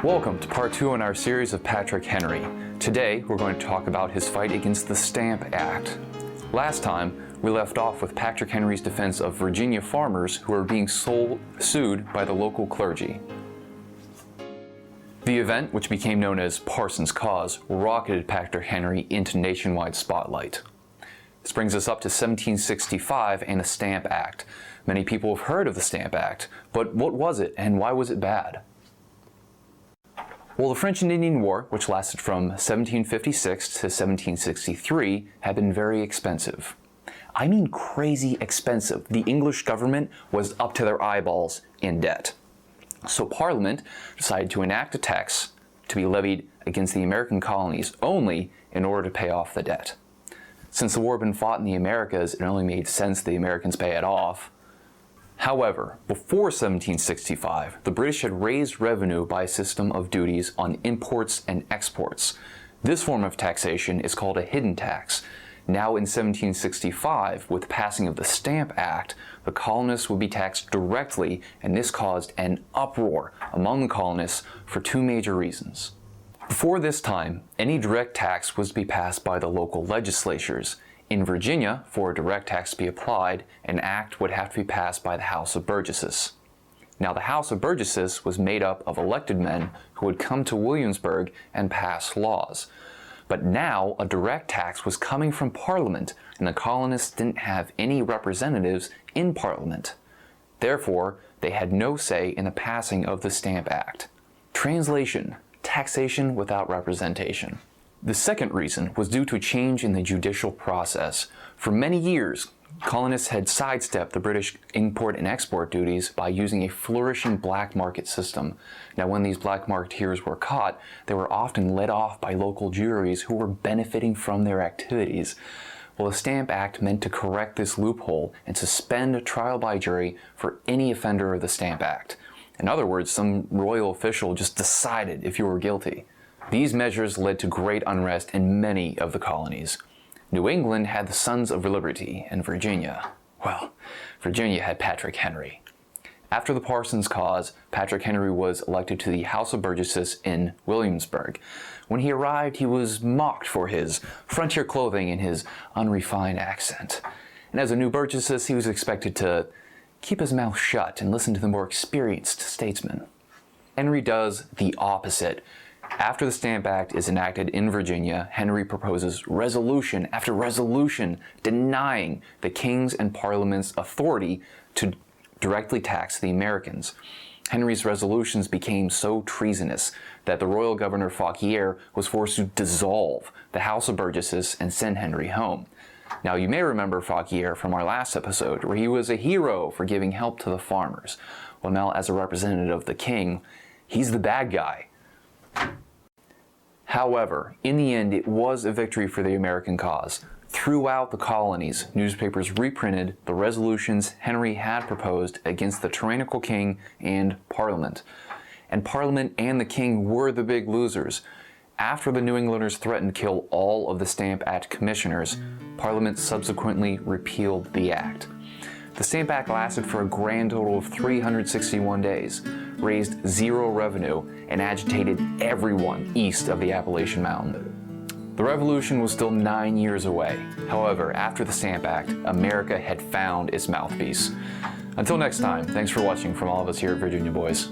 Welcome to part 2 in our series of Patrick Henry. Today we're going to talk about his fight against the Stamp Act. Last time we left off with Patrick Henry's defense of Virginia farmers who were being sued by the local clergy. The event, which became known as Parson's Cause, rocketed Patrick Henry into nationwide spotlight. This brings us up to 1765 and the Stamp Act. Many people have heard of the Stamp Act, but what was it and why was it bad? Well, the French and Indian War, which lasted from 1756 to 1763, had been very expensive. I mean crazy expensive. The English government was up to their eyeballs in debt. So Parliament decided to enact a tax to be levied against the American colonies only in order to pay off the debt. Since the war had been fought in the Americas, it only made sense the Americans pay it off. However, before 1765, the British had raised revenue by a system of duties on imports and exports. This form of taxation is called a hidden tax. Now in 1765, with the passing of the Stamp Act, the colonists would be taxed directly, and this caused an uproar among the colonists for two major reasons. Before this time, any direct tax was to be passed by the local legislatures. In Virginia, for a direct tax to be applied, an act would have to be passed by the House of Burgesses. Now, the House of Burgesses was made up of elected men who would come to Williamsburg and pass laws. But now, a direct tax was coming from Parliament, and the colonists didn't have any representatives in Parliament. Therefore, they had no say in the passing of the Stamp Act. Translation: taxation without representation. The second reason was due to a change in the judicial process. For many years, colonists had sidestepped the British import and export duties by using a flourishing black market system. Now, when these black marketeers were caught, they were often let off by local juries who were benefiting from their activities. Well, the Stamp Act meant to correct this loophole and suspend a trial by jury for any offender of the Stamp Act. In other words, some royal official just decided if you were guilty. These measures led to great unrest in many of the colonies. New England had the Sons of Liberty, and Virginia, well, Virginia had Patrick Henry. After the Parson's Cause, Patrick Henry was elected to the House of Burgesses in Williamsburg. When he arrived, he was mocked for his frontier clothing and his unrefined accent. And as a new Burgesses, he was expected to keep his mouth shut and listen to the more experienced statesmen. Henry does the opposite. After the Stamp Act is enacted in Virginia, Henry proposes resolution after resolution denying the King's and Parliament's authority to directly tax the Americans. Henry's resolutions became so treasonous that the royal governor Fauquier was forced to dissolve the House of Burgesses and send Henry home. Now, you may remember Fauquier from our last episode, where he was a hero for giving help to the farmers. Well, now as a representative of the king, he's the bad guy. However, in the end, it was a victory for the American cause. Throughout the colonies, newspapers reprinted the resolutions Henry had proposed against the tyrannical king and Parliament. And Parliament and the king were the big losers. After the New Englanders threatened to kill all of the Stamp Act commissioners, Parliament subsequently repealed the act. The Stamp Act lasted for a grand total of 361 days, raised zero revenue, and agitated everyone east of the Appalachian Mountain. The Revolution was still 9 years away. However, after the Stamp Act, America had found its mouthpiece. Until next time, thanks for watching from all of us here at Virginia Boys.